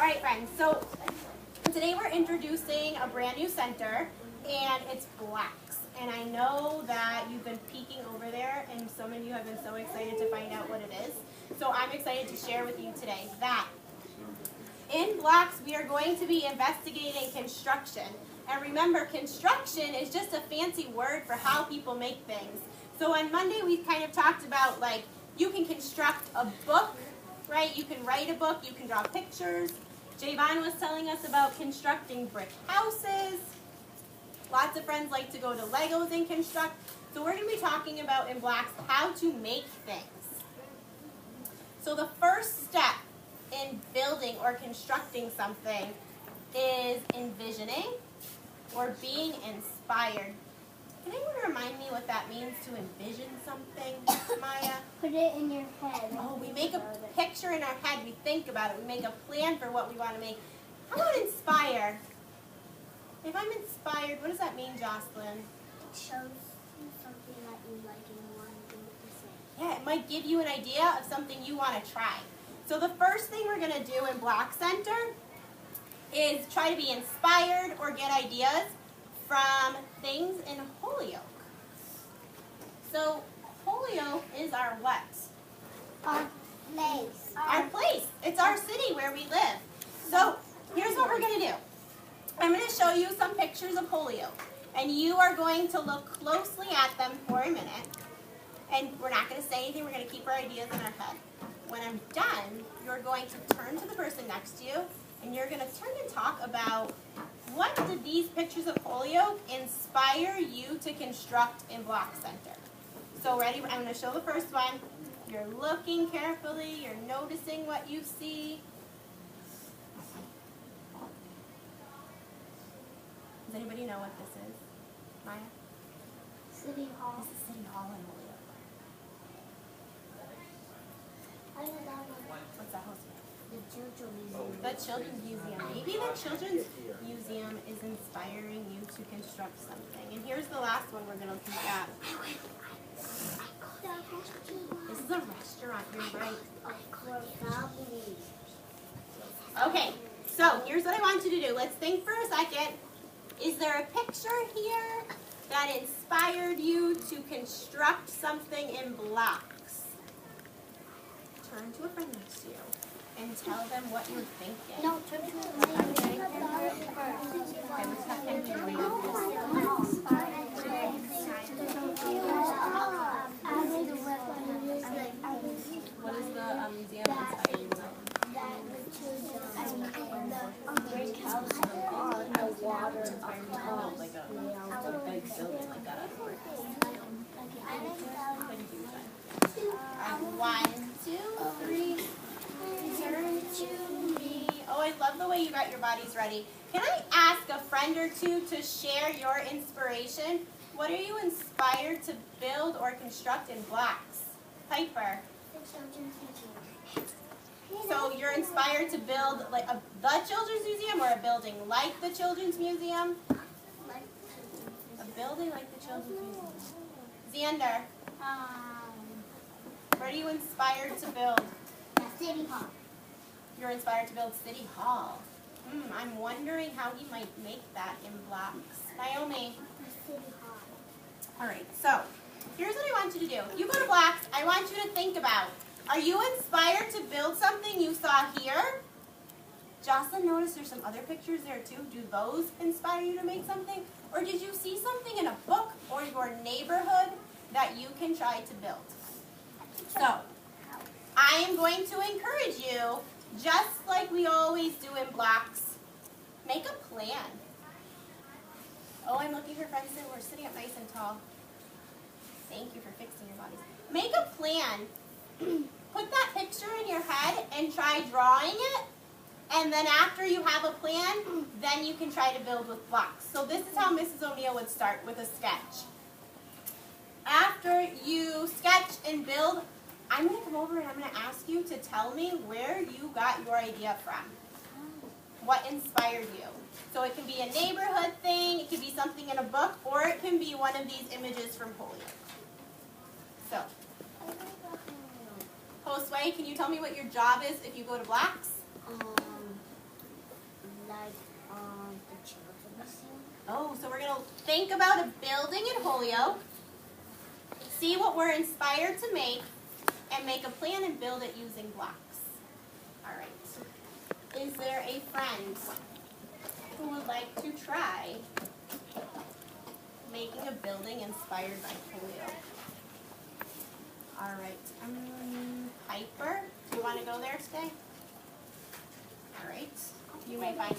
Alright friends, so today we're introducing a brand new center, and it's blacks. And I know that you've been peeking over there, and some of you have been so excited to find out what it is. So I'm excited to share with you today that in blacks we are going to be investigating construction. And remember, construction is just a fancy word for how people make things. So on Monday we kind of talked about, like, you can construct a book, right? You can write a book, you can draw pictures. Javon was telling us about constructing brick houses. Lots of friends like to go to Legos and construct. So we're going to be talking about in blacks how to make things. So the first step in building or constructing something is envisioning or being inspired. Can anyone remind me what that means to envision something, Maya? Put it in your head. Oh, we make a picture in our head. We think about it. We make a plan for what we want to make. How about inspire? If I'm inspired, what does that mean, Jocelyn? It shows you something that you like and you want to do it the same. Yeah, it might give you an idea of something you want to try. So the first thing we're going to do in Black Center is try to be inspired or get ideas from things in Holyoke. So Holyoke is our what? Our place. Our place. It's our city where we live. So here's what we're going to do. I'm going to show you some pictures of Holyoke, and you are going to look closely at them for a minute. And we're not going to say anything. We're going to keep our ideas in our head. When I'm done, you're going to turn to the person next to you, and you're going to turn and talk about what did these pictures of Holyoke inspire you to construct in Block Center. So ready? I'm going to show the first one. You're looking carefully. You're noticing what you see. Does anybody know what this is? Maya? City Hall. This is City Hall in Holyoke. I know that one. What's that house? The Children's Museum. The Children's Museum. Maybe the Children's Museum is inspiring you to construct something. And here's the last one we're going to look at. This is a restaurant. You're right. Okay, so here's what I want you to do. Let's think for a second. Is there a picture here that inspired you to construct something in blocks? Turn to a friend next to you and tell them what you're thinking. No, turn to the Okay, let's have him do it. What is the museum inspired you from? Brick house on the water. Like a big building like that. One, two, three. Turn to me. Oh, I love the way you got your bodies ready. Can I ask a friend or two to share your inspiration? What are you inspired to build or construct in blocks? Piper. So you're inspired to build like the Children's Museum or a building like the Children's Museum? A building like the Children's Museum. Xander, what are you inspired to build? City Hall. You're inspired to build City Hall. I'm wondering how he might make that in blocks. Naomi. City Hall. All right, so here's what I want you to do. You go to blocks, I want you to think about, are you inspired to build something you saw here? Jocelyn noticed there's some other pictures there too. Do those inspire you to make something? Or did you see something in a book or your neighborhood that you can try to build? So, I am going to encourage you, just like we always do in blocks, make a plan. Oh, I'm looking for friends that we're sitting up nice and tall. Thank you for fixing your bodies. Make a plan. Put that picture in your head and try drawing it. And then after you have a plan, then you can try to build with blocks. So this is how Mrs. O'Neill would start, with a sketch. After you sketch and build, I'm going to come over and I'm going to ask you to tell me where you got your idea from. What inspired you? So it can be a neighborhood thing, it can be something in a book, or it can be one of these images from Holyoke. So, Josue, can you tell me what your job is if you go to blocks? like the children's scene. Oh, so we're going to think about a building in Holyoke, see what we're inspired to make, and make a plan and build it using blocks. All right. Is there a friend who would like to try making a building inspired by Holyoke? All right. Piper, do you want to go there today? All right. You may find